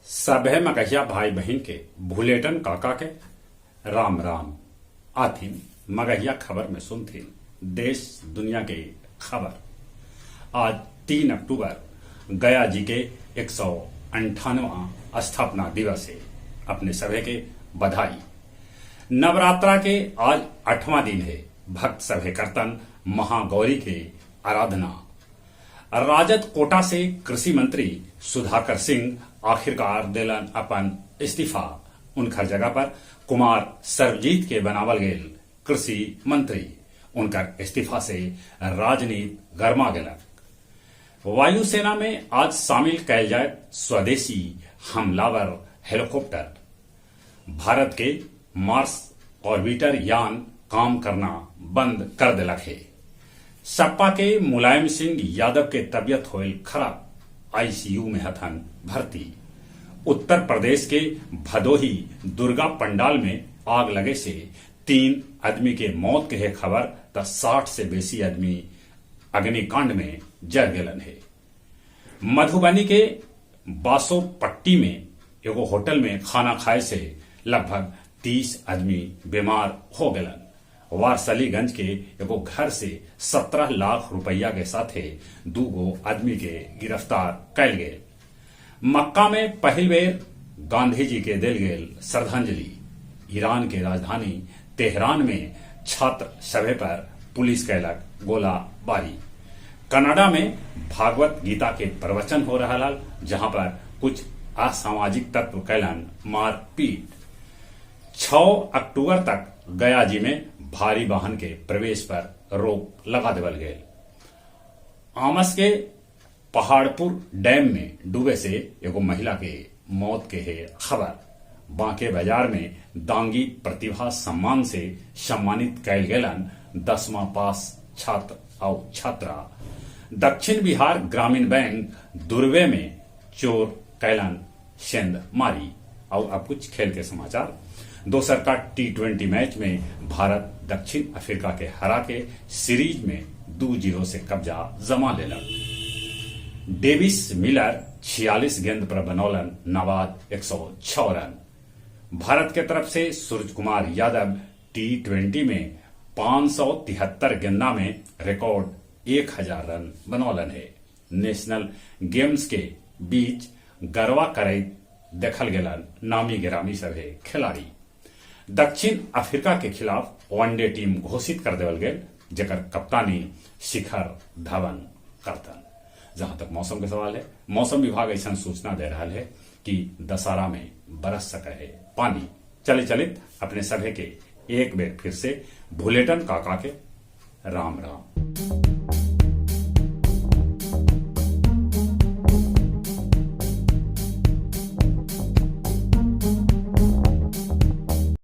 सभे मगहिया भाई बहन के भूलेटन काका के राम राम आथिन मगहिया खबर में सुनथिन देश दुनिया के खबर। आज 3 अक्टूबर गया जी के 198वां स्थापना दिवस है। अपने सभे के बधाई। नवरात्रा के आज 8वां दिन है। भक्त सभे करतन महागौरी के आराधना। राजद कोटा से कृषि मंत्री सुधाकर सिंह आखिरकार दिलन अपन इस्तीफा। उनकर जगह पर कुमार सर्वजीत के बनावल गेल कृषि मंत्री। उनकर इस्तीफा से राजनीति गरमा गेलक। वायुसेना में आज शामिल कैल जाए स्वदेशी हमलावर हेलीकॉप्टर। भारत के मार्स ऑर्बिटर यान काम करना बंद कर दिलक है। सपा के मुलायम सिंह यादव के तबियत होल खराब, आईसीयू में हथन भर्ती। उत्तर प्रदेश के भदोही दुर्गा पंडाल में आग लगे से 3 आदमी के मौत के है खबर, तो 60 से बेसी आदमी अग्निकांड में जर गेलन है। मधुबनी के बासोपट्टी में एगो होटल में खाना खाए से लगभग 30 आदमी बीमार हो गेलन। वारसलीगंज के एगो घर से 17 लाख रुपया के साथे 2 आदमी के गिरफ्तार कैल गए। मक्का में पहल बेर गांधी जी के दिल गेल श्रद्धांजलि। ईरान के राजधानी तेहरान में छात्र सभे पर पुलिस कैलक गोलाबारी। कनाडा में भागवत गीता के प्रवचन हो रहा लाल, जहां पर कुछ असामाजिक तत्व कैलन मारपीट। 6 अक्टूबर तक गया जी में भारी वाहन के प्रवेश पर रोक लगा देवल गए। आमस के पहाड़पुर डैम में डूबे से एगो महिला के मौत के है खबर। बांके बाजार में दांगी प्रतिभा सम्मान से सम्मानित कैल गेलन 10वां पास छात्र और छात्रा। दक्षिण बिहार ग्रामीण बैंक दुर्वे में चोर कैलन सेंध मारी। और अब कुछ खेल के समाचार। दोसर का T20 मैच में भारत दक्षिण अफ्रीका के हरा के सीरीज में 2-0 से कब्जा जमा लेलन। डेविस मिलर 46 गेंद पर बनौलन नवाद 106 रन। भारत के तरफ से सूरज कुमार यादव T20 में 573 गेंदा में रिकॉर्ड 1000 रन बनौलन है। नेशनल गेम्स के बीच गरबा करैत देखल गेलन नामी गिरामी सभे खिलाड़ी। दक्षिण अफ्रीका के खिलाफ वनडे टीम घोषित कर देवल गेल, जेकर कप्तानी शिखर धवन करतन। जहां तक मौसम के सवाल है, मौसम विभाग ऐसा सूचना दे रहा है कि दशहरा में बरस सके है पानी। चलित अपने सभे के एक बेर फिर से भूलेटन काका के राम राम।